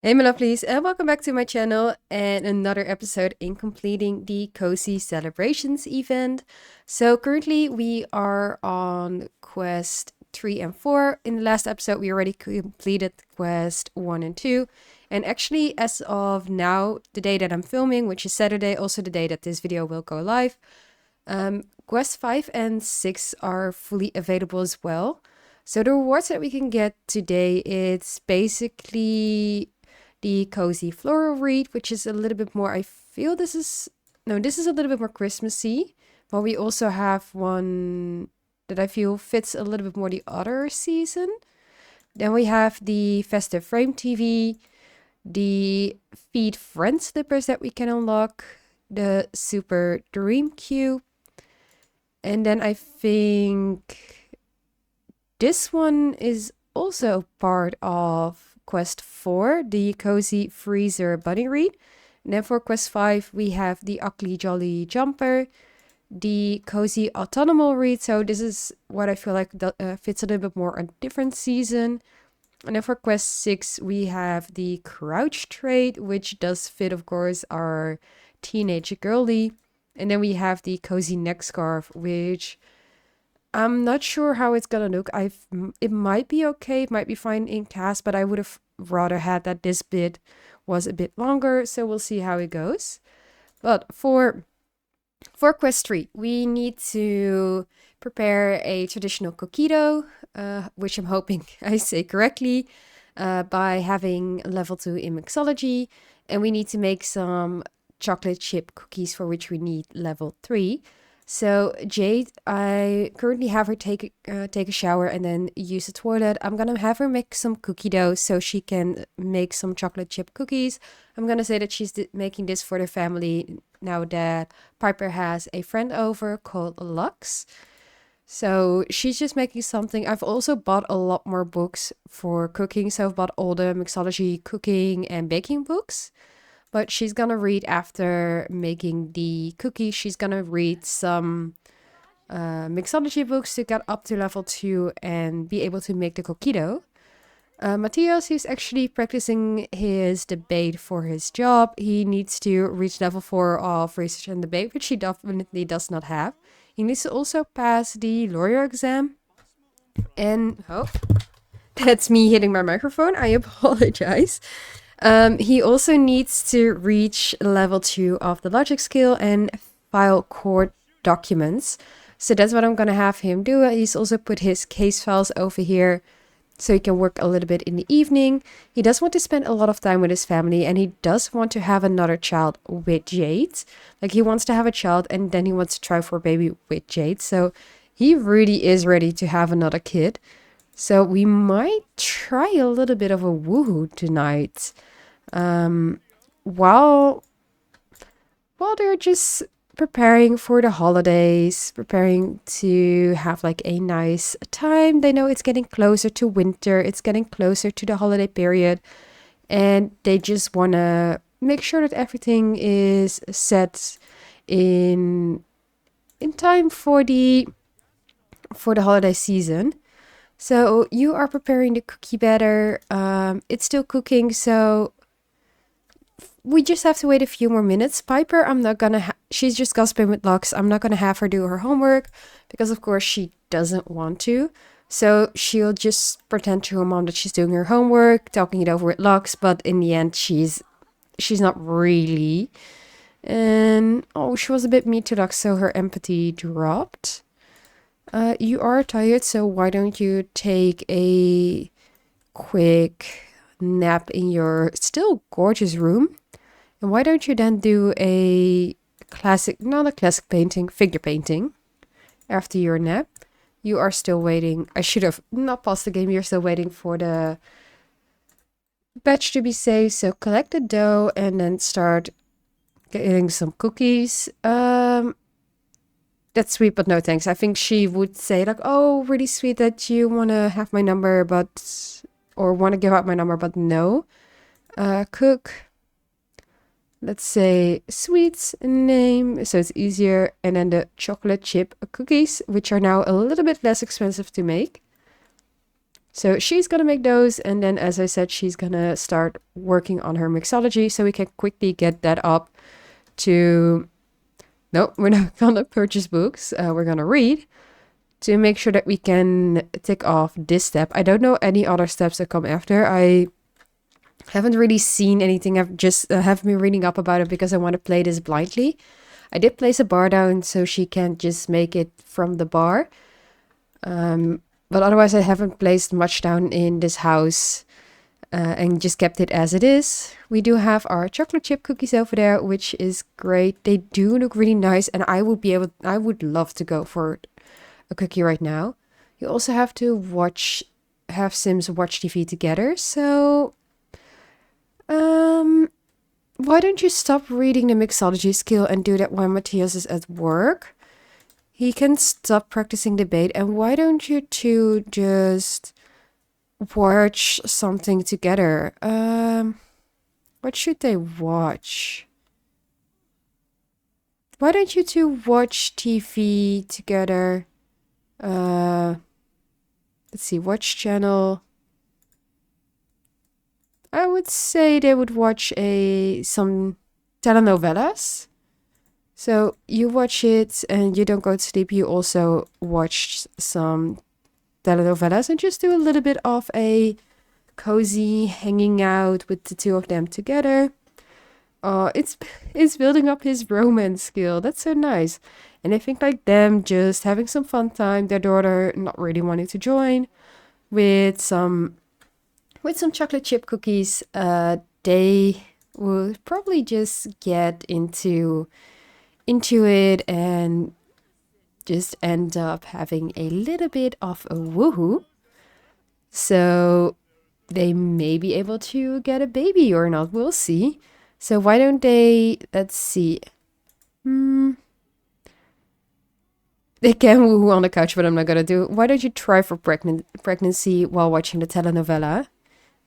Hey my lovelies, and welcome back to my channel and another episode in completing the Cozy Celebrations event. So currently we are on quest 3 and 4. In the last episode we already completed quest 1 and 2. And actually as of now, the day that I'm filming, which is Saturday, also the day that this video will go live, quest 5 and 6 are fully available as well. So the rewards that we can get today, it's basically the cozy floral read, which is a little bit more, I feel this is a little bit more Christmassy, but we also have one that I feel fits a little bit more the other season. Then we have the festive frame TV, the feed friend slippers that we can unlock, the super dream cube, and then I think this one is also part of quest 4, the cozy freezer bunny read. And then for quest 5, we have the ugly jolly jumper, the cozy autonomous read. So this is what I feel like fits a little bit more a different season. And then for quest 6, we have the crouch trade, which does fit, of course, our teenage girly. And then we have the cozy neck scarf, which I'm not sure how it's gonna look. It might be okay, it might be fine in cast, but I would have rather had that this bit was a bit longer, so we'll see how it goes. But for quest 3, we need to prepare a traditional coquito, which I'm hoping I say correctly, by having level 2 in mixology, and we need to make some chocolate chip cookies for which we need level 3. So Jade, I currently have her take a shower and then use the toilet. I'm gonna have her make some cookie dough so she can make some chocolate chip cookies. I'm gonna say that she's making this for the family now that Piper has a friend over called Lux. So she's just making something. I've also bought a lot more books for cooking. So I've bought all the mixology cooking and baking books. But she's gonna read after making the cookie. She's gonna read some mixology books to get up to level 2 and be able to make the coquito. Matthias, he's actually practicing his debate for his job. He needs to reach level 4 of research and debate, which he definitely does not have. He needs to also pass the lawyer exam. And, oh, that's me hitting my microphone. I apologize. He also needs to reach level 2 of the logic skill and file court documents. So that's what I'm gonna have him do. He's also put his case files over here so he can work a little bit in the evening. He does want to spend a lot of time with his family, and he does want to have another child with Jade. Like, he wants to have a child and then he wants to try for a baby with Jade. So he really is ready to have another kid. So we might try a little bit of a woohoo tonight. While they're just preparing for the holidays, preparing to have like a nice time. They know it's getting closer to winter, it's getting closer to the holiday period, and they just want to make sure that everything is set in time for the holiday season. So you are preparing the cookie batter. It's still cooking, so we just have to wait a few more minutes. Piper, I'm not gonna she's just gossiping with Lux. I'm not gonna have her do her homework because of course she doesn't want to. So she'll just pretend to her mom that she's doing her homework, talking it over with Lux, but in the end she's not really. And oh, she was a bit mean to Lux, so her empathy dropped. You are tired, so why don't you take a quick nap in your still gorgeous room? And why don't you then do not a classic painting, figure painting after your nap? You are still waiting. I should have not paused the game. You're still waiting for the batch to be saved. So collect the dough and then start getting some cookies. That's sweet, but no thanks. I think she would say like, oh, really sweet that you want to have my number, or want to give out my number, but no. Cook. Let's say sweets name, so it's easier. And then the chocolate chip cookies, which are now a little bit less expensive to make. So she's gonna make those, and then, as I said, she's gonna start working on her mixology, so we can quickly get that up to... No, we're not gonna purchase books. We're gonna read to make sure that we can tick off this step. I don't know any other steps that come after. I haven't really seen anything. I've just have been reading up about it because I want to play this blindly. I did place a bar down so she can just make it from the bar. But otherwise, I haven't placed much down in this house and just kept it as it is. We do have our chocolate chip cookies over there, which is great. They do look really nice, and I would love to go for a cookie right now. You also have to have Sims watch TV together. So, why don't you stop reading the mixology skill and do that while Matthias is at work? He can stop practicing debate, and why don't you two just watch something together? What should they watch? Why don't you two watch TV together? Let's see, watch channel. I would say they would watch some telenovelas. So you watch it and you don't go to sleep. You also watch some telenovelas and just do a little bit of a cozy hanging out with the two of them together. It's building up his romance skill. That's so nice. And I think like them just having some fun time, their daughter not really wanting to join, with some chocolate chip cookies, they will probably just get into it and just end up having a little bit of a woohoo. So they may be able to get a baby or not. We'll see. So why don't they, let's see. They can woohoo on the couch, but I'm not gonna do it. Why don't you try for pregnancy while watching the telenovela?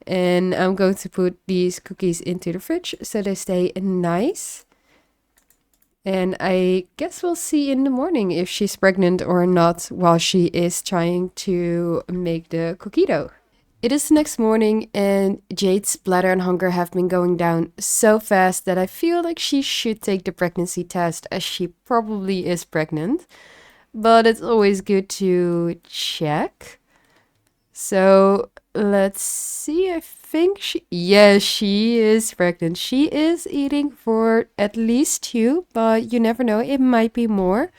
And I'm going to put these cookies into the fridge so they stay nice. And I guess we'll see in the morning if she's pregnant or not while she is trying to make the cookie dough. It is the next morning and Jade's bladder and hunger have been going down so fast that I feel like she should take the pregnancy test, as she probably is pregnant. But it's always good to check. So let's see. I think she is pregnant. She is eating for at least 2, but you never know. It might be more.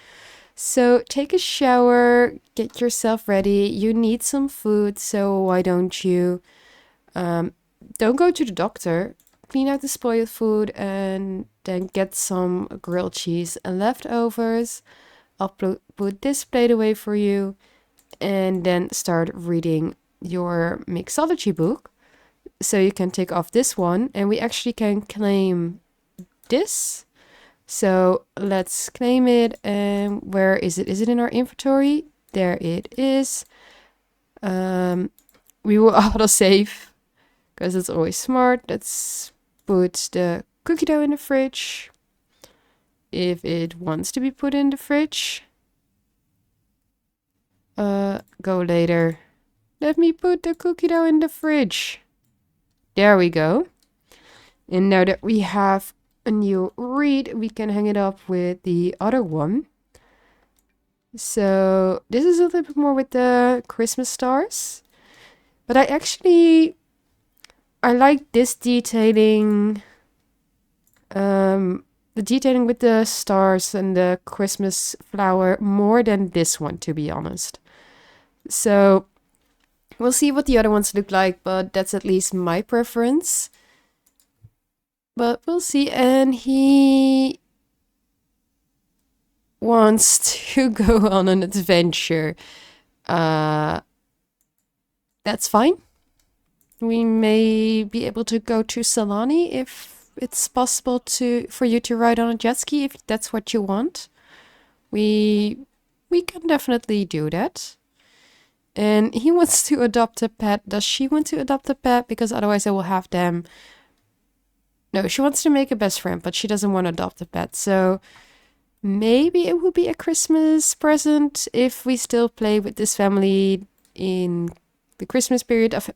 So take a shower, get yourself ready. You need some food, so why don't you don't go to the doctor. Clean out the spoiled food and then get some grilled cheese and leftovers. I'll put this plate away for you and then start reading your mixology book. So you can take off this one and we actually can claim this. So let's claim it. And where is it? Is it in our inventory? There it is. We will autosave because it's always smart. Let's put the cookie dough in the fridge if it wants to be put in the fridge. Go later. Let me put the cookie dough in the fridge. There we go. And now that we have a new read, we can hang it up with the other one. So this is a little bit more with the Christmas stars. But I like this detailing. The detailing with the stars and the Christmas flower more than this one, to be honest. So we'll see what the other ones look like, but that's at least my preference. But we'll see. And he wants to go on an adventure. That's fine. We may be able to go to Salani if it's possible for you to ride on a jet ski, if that's what you want. We can definitely do that. And he wants to adopt a pet. Does she want to adopt a pet? Because otherwise I will have them. No, she wants to make a best friend, but she doesn't want to adopt a pet. So maybe it will be a Christmas present if we still play with this family in the Christmas period, of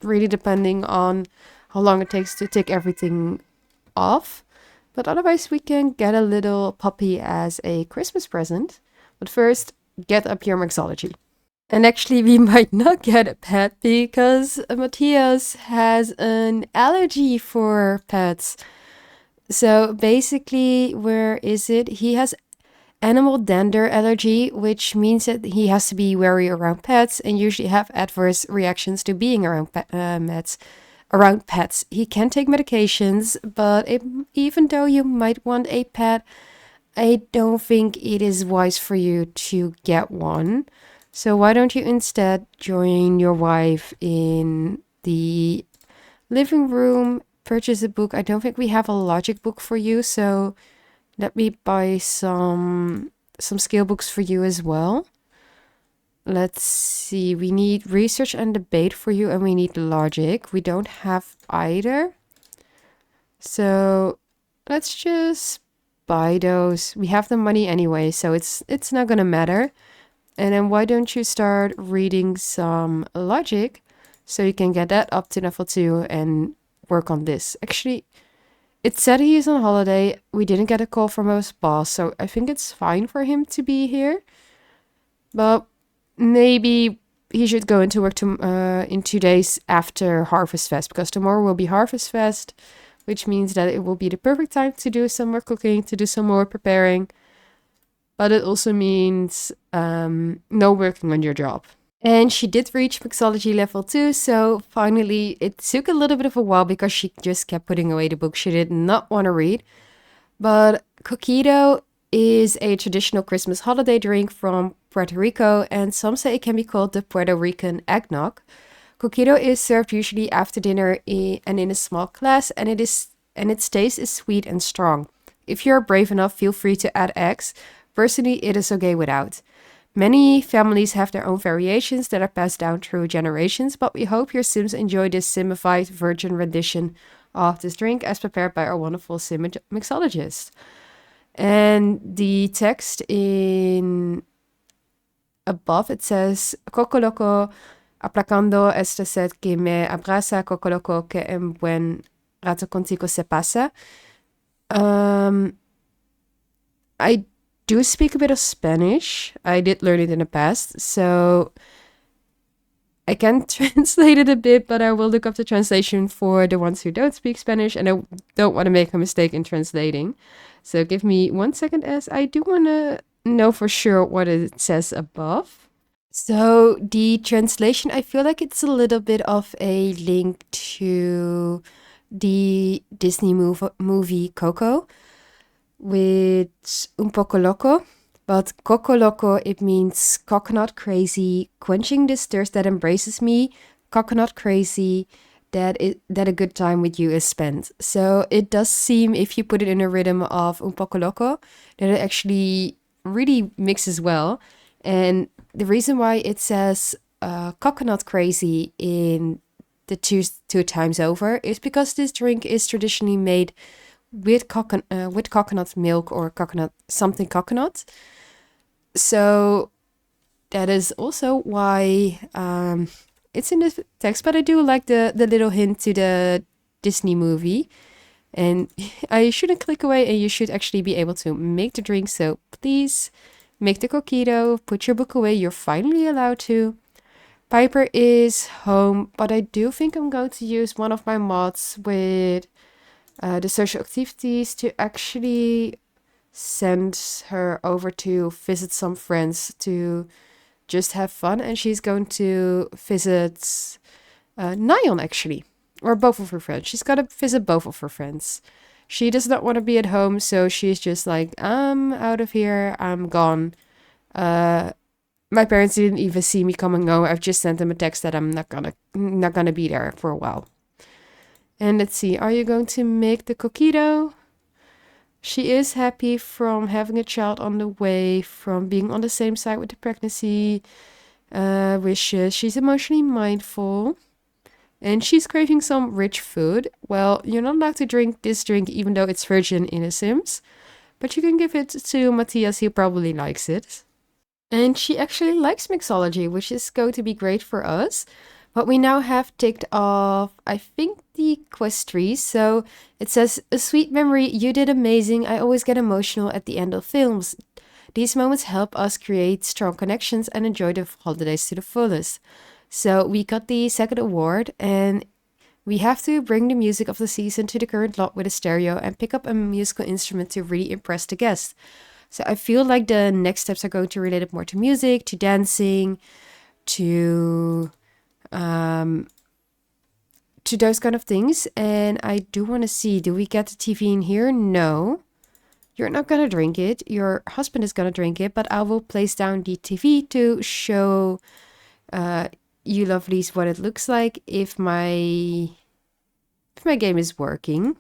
really depending on how long it takes to take everything off. But otherwise, we can get a little puppy as a Christmas present. But first, get up your mixology. And actually, we might not get a pet because Matthias has an allergy for pets. So basically, where is it? He has animal dander allergy, which means that he has to be wary around pets and usually have adverse reactions to being around pets. He can take medications, but even though you might want a pet, I don't think it is wise for you to get one. So why don't you instead join your wife in the living room, purchase a book. I don't think we have a logic book for you, so let me buy some scale books for you as well. Let's see, we need research and debate for you, and we need logic. We don't have either. So let's just buy those. We have the money anyway, so it's not gonna matter. And then why don't you start reading some logic so you can get that up to level 2 and work on this. Actually, it said he is on holiday. We didn't get a call from his boss, so I think it's fine for him to be here. But maybe he should go into work in 2 days after Harvest Fest, because tomorrow will be Harvest Fest, which means that it will be the perfect time to do some more cooking, to do some more preparing. But it also means no working on your job. And she did reach mixology level 2, so finally it took a little bit of a while because she just kept putting away the book she did not want to read. But coquito is a traditional Christmas holiday drink from Puerto Rico, and some say it can be called the Puerto Rican eggnog. Coquito is served usually after dinner and in a small glass, and its taste is sweet and strong. If you're brave enough, feel free to add eggs. Personally, it is okay without. Many families have their own variations that are passed down through generations, but we hope your Sims enjoy this simplified virgin rendition of this drink as prepared by our wonderful Sim mixologist. And the text in above, it says, Coco Loco aplacando este set que me abraza, Coco Loco que en buen rato contigo se pasa. I do speak a bit of Spanish. I did learn it in the past, so I can translate it a bit, but I will look up the translation for the ones who don't speak Spanish, and I don't want to make a mistake in translating. So give me 1 second, as I do want to know for sure what it says above. So the translation, I feel like it's a little bit of a link to the Disney movie Coco, with un poco loco, but coco loco, it means coconut crazy, quenching this thirst that embraces me, coconut crazy, that a good time with you is spent. So it does seem, if you put it in a rhythm of un poco loco, that it actually really mixes well. And the reason why it says coconut crazy in the two times over is because this drink is traditionally made with coconut milk or coconut. So that is also why it's in the text. But I do like the little hint to the Disney movie. And I shouldn't click away, and you should actually be able to make the drink. So please make the coquito, put your book away. You're finally allowed to. Piper is home, but I do think I'm going to use one of my mods with the social activities to actually send her over to visit some friends to just have fun. And she's going to visit Nyan, actually, or both of her friends. She's got to visit both of her friends. She does not want to be at home, so she's just like, I'm out of here, I'm gone. My parents didn't even see me coming home. I've just sent them a text that I'm not gonna be there for a while. And let's see, are you going to make the coquito? She is happy from having a child on the way, from being on the same side with the pregnancy wishes. She's emotionally mindful. And she's craving some rich food. Well, you're not allowed to drink this drink, even though it's virgin in The Sims. But you can give it to Matthias, he probably likes it. And she actually likes mixology, which is going to be great for us. But we now have ticked off, I think, the quest 3. So it says, a sweet memory, you did amazing. I always get emotional at the end of films. These moments help us create strong connections and enjoy the holidays to the fullest. So we got the second award, and we have to bring the music of the season to the current lot with a stereo and pick up a musical instrument to really impress the guests. So I feel like the next steps are going to relate it more to music, to dancing, to those kind of things. And I do want to see, do we get the TV in here? No. You're not going to drink it. Your husband is going to drink it, but I will place down the TV to show you lovelies what it looks like if my game is working.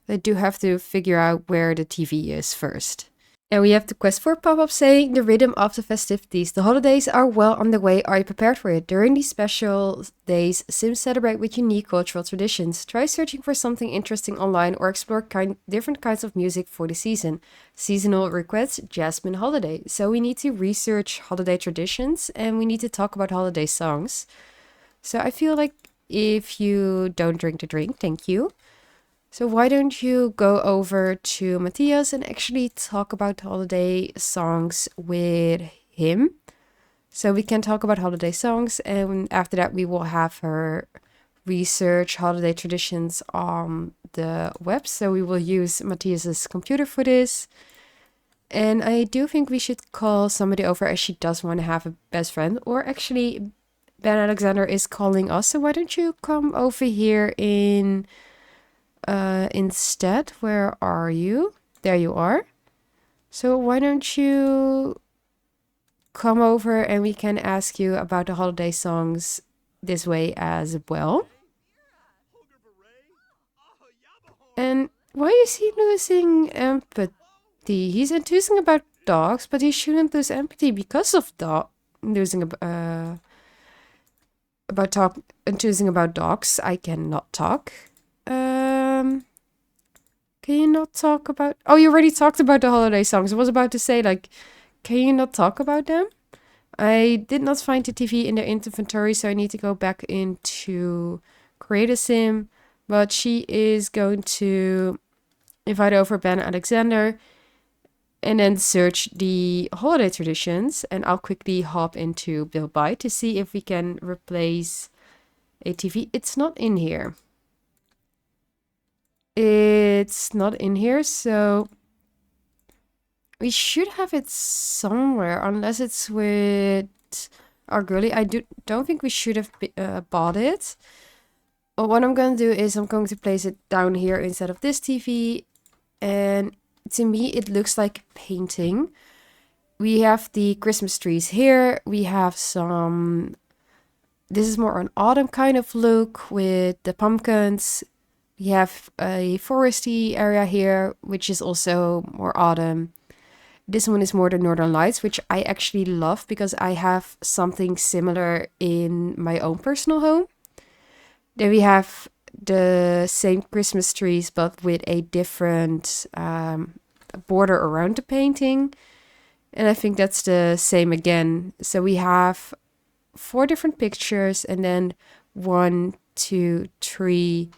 I do have to figure out where the TV is first. And we have the quest 4 pop-up saying, the rhythm of the festivities. The holidays are well on the way. Are you prepared for it? During these special days, Sims celebrate with unique cultural traditions. Try searching for something interesting online or explore different kinds of music for the season. Seasonal requests, Jasmine Holiday. So we need to research holiday traditions and we need to talk about holiday songs. So I feel like if you don't drink the drink, thank you. So why don't you go over to Matthias and actually talk about holiday songs with him? So we can talk about holiday songs, and after that we will have her research holiday traditions on the web. So we will use Matthias's computer for this. And I do think we should call somebody over, as she does want to have a best friend. Or actually, Ben Alexander is calling us. So why don't you come over here instead? Where are you? There you are. So why don't you come over and we can ask you about the holiday songs this way as well. And why is he losing empathy? He's enthusing about dogs, but he shouldn't lose empathy because of enthusing about dogs. I cannot talk. Can you not talk about... Oh, you already talked about the holiday songs. I was about to say, like, can you not talk about them? I did not find the TV in their inventory, so I need to go back into create a sim. But she is going to invite over Ben Alexander and then search the holiday traditions. And I'll quickly hop into Bill Byte to see if we can replace a TV. It's not in here. It's not in here, so we should have it somewhere, unless it's with our girly. I don't think we should have bought it. But what I'm going to do is I'm going to place it down here instead of this TV. And to me, it looks like painting. We have the Christmas trees here. We have some... This is more an autumn kind of look with the pumpkins. We have a foresty area here, which is also more autumn. This one is more the Northern Lights, which I actually love because I have something similar in my own personal home. Then we have the same Christmas trees, but with a different border around the painting. And I think that's the same again. So we have 4 different pictures and then 1, 2, 3...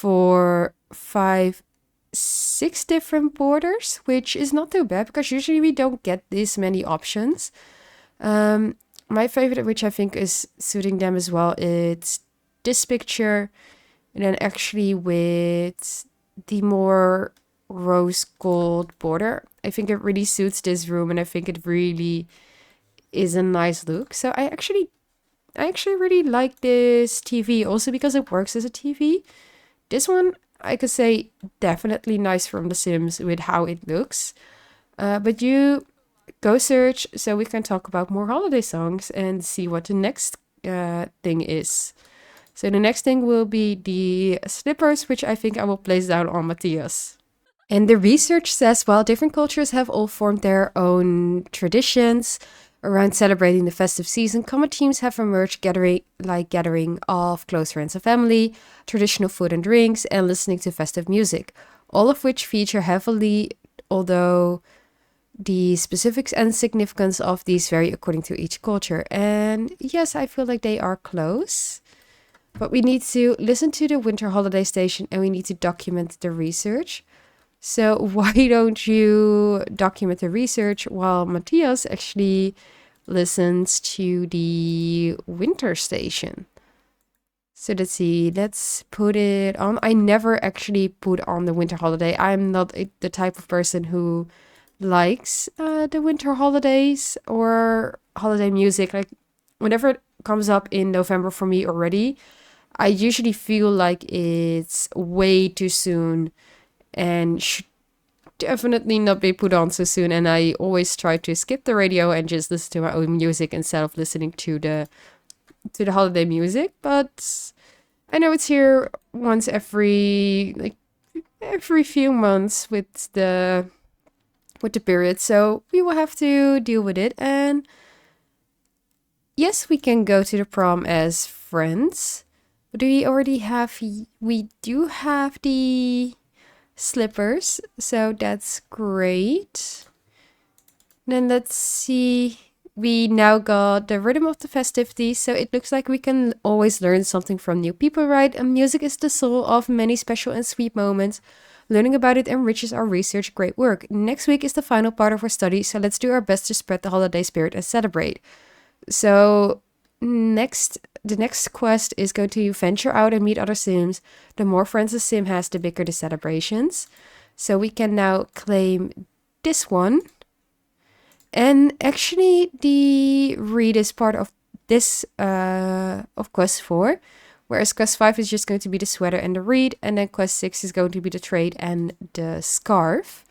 4, 5, 6 different borders, which is not too bad because usually we don't get this many options. My favorite, which I think is suiting them as well, it's this picture, and then actually with the more rose gold border. I think it really suits this room, and I think it really is a nice look. So I actually really like this TV, also because it works as a TV. This one, I could say, definitely nice from The Sims with how it looks. But you go search so we can talk about more holiday songs and see what the next thing is. So the next thing will be the slippers, which I think I will place down on Matthias. And the research says, while different cultures have all formed their own traditions around celebrating the festive season, common themes have emerged, gathering of close friends and family, traditional food and drinks, and listening to festive music, all of which feature heavily, although the specifics and significance of these vary according to each culture. And yes, I feel like they are close. But we need to listen to the winter holiday station and we need to document the research. So why don't you document the research while Matthias actually listens to the winter station? So let's see, let's put it on. I never actually put on the winter holiday. I'm not the type of person who likes the winter holidays or holiday music. Like whenever it comes up in November for me already, I usually feel like it's way too soon and should definitely not be put on so soon. And I always try to skip the radio and just listen to my own music instead of listening to the holiday music. But I know it's here once every few months with the period, so we will have to deal with it. And yes, we can go to the prom as friends. But do we already have? We do have the slippers, so that's great. Then let's see. We now got the rhythm of the festivities, so it looks like we can always learn something from new people, right? And music is the soul of many special and sweet moments. Learning about it enriches our research. Great work. Next week is the final part of our study, so let's do our best to spread the holiday spirit and celebrate. So the next quest is going to venture out and meet other Sims. The more friends a Sim has, the bigger the celebrations. So we can now claim this one. And actually, the read is part of this, of quest 4. Whereas quest 5 is just going to be the sweater and the read. And then quest 6 is going to be the trade and the scarf.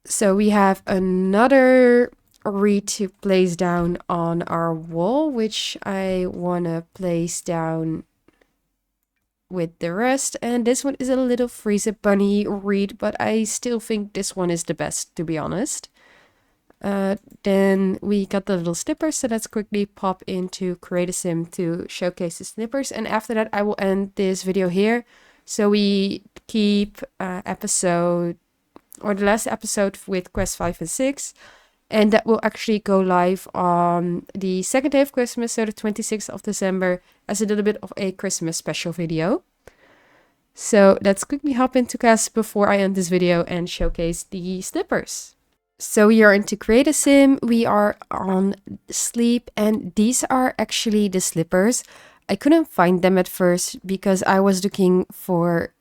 So we have another read to place down on our wall, which I want to place down with the rest. And this one is a little Freezer Bunny read, but I still think this one is the best, to be honest. Then we got the little snippers, so let's quickly pop into Create a Sim to showcase the snippers. And after that, I will end this video here. So we keep the last episode with quest 5 and 6. And that will actually go live on the second day of Christmas, so the 26th of December, as a little bit of a Christmas special video. So let's quickly hop into class before I end this video and showcase the slippers. So we are into Create a Sim, we are on sleep, and these are actually the slippers. I couldn't find them at first because I was looking for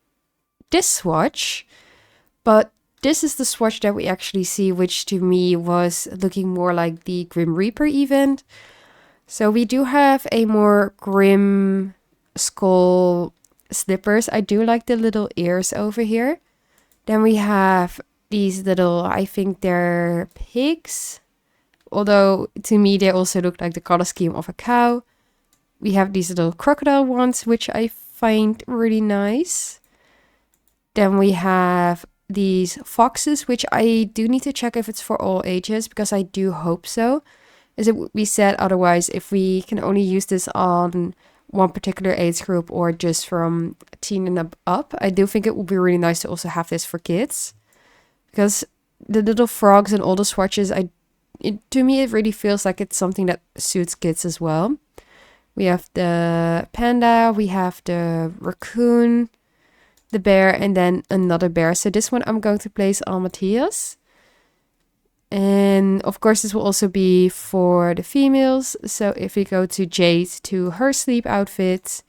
this swatch, but this is the swatch that we actually see, which to me was looking more like the Grim Reaper event. So we do have a more grim skull slippers. I do like the little ears over here. Then we have these little, I think they're pigs. Although to me they also look like the color scheme of a cow. We have these little crocodile ones, which I find really nice. Then we have these foxes, which I do need to check if it's for all ages, because I do hope so, as it would be sad otherwise if we can only use this on one particular age group or just from teen and up. I do think it would be really nice to also have this for kids, because the little frogs and all the swatches, to me it really feels like it's something that suits kids as well. We have the panda, we have the raccoon, the bear, and then another bear. So this one I'm going to place on Matthias. And of course this will also be for the females. So if we go to Jade, to her sleep outfit,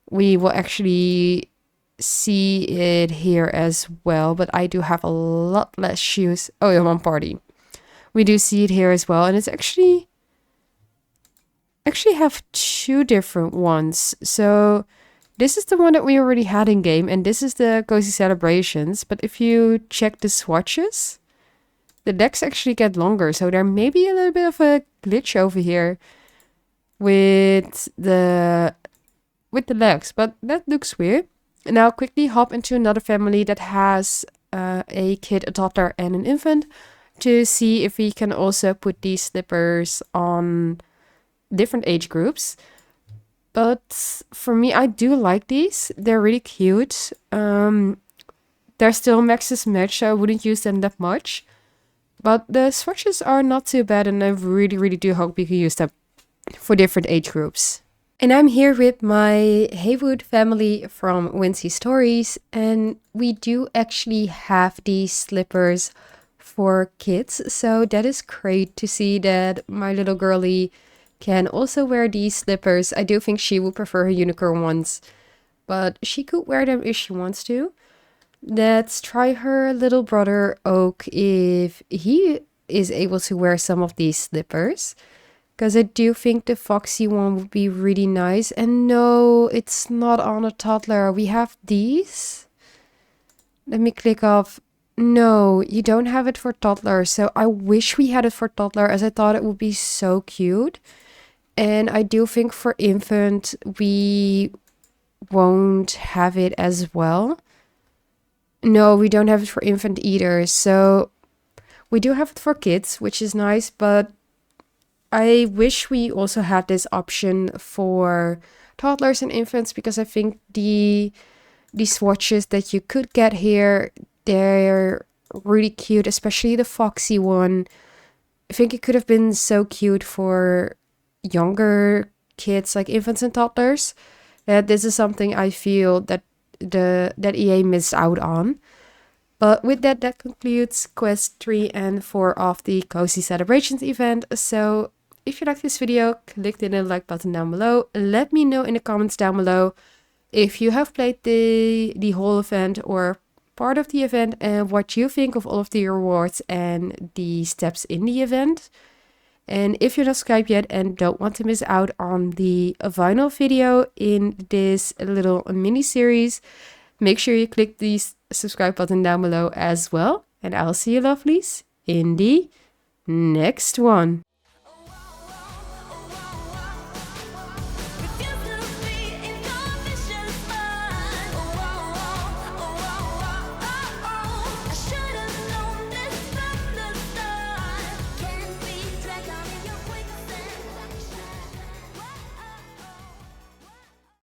we will actually see it here as well. But I do have a lot less shoes. Oh yeah, one party. We do see it here as well. And it's actually have two different ones. So this is the one that we already had in game, and this is the Cozy Celebrations. But if you check the swatches, the legs actually get longer. So there may be a little bit of a glitch over here with the legs, but that looks weird. And now quickly hop into another family that has a kid, a toddler, and an infant, to see if we can also put these slippers on different age groups. But for me, I do like these. They're really cute. They're still Max's match, so I wouldn't use them that much. But the swatches are not too bad, and I really, really do hope you can use them for different age groups. And I'm here with my Haywood family from Wincy Stories, and we do actually have these slippers for kids. So that is great to see that my little girlie can also wear these slippers. I do think she would prefer her unicorn ones, but she could wear them if she wants to. Let's try her little brother Oak if he is able to wear some of these slippers. Because I do think the foxy one would be really nice. And no, it's not on a toddler. We have these. Let me click off. No, you don't have it for toddler. So I wish we had it for toddler, as I thought it would be so cute. And I do think for infant, we won't have it as well. No, we don't have it for infant either. So we do have it for kids, which is nice. But I wish we also had this option for toddlers and infants, because I think the swatches that you could get here, they're really cute, especially the foxy one. I think it could have been so cute for younger kids, like infants and toddlers. This is something I feel that EA missed out on. But with that, that concludes quest 3 and 4 of the Cozy Celebrations event. So if you like this video, click the like button down below. Let me know in the comments down below if you have played the whole event or part of the event, and what you think of all of the rewards and the steps in the event. And if you're not subscribed yet and don't want to miss out on the final video in this little mini series, make sure you click the subscribe button down below as well. And I'll see you lovelies in the next one.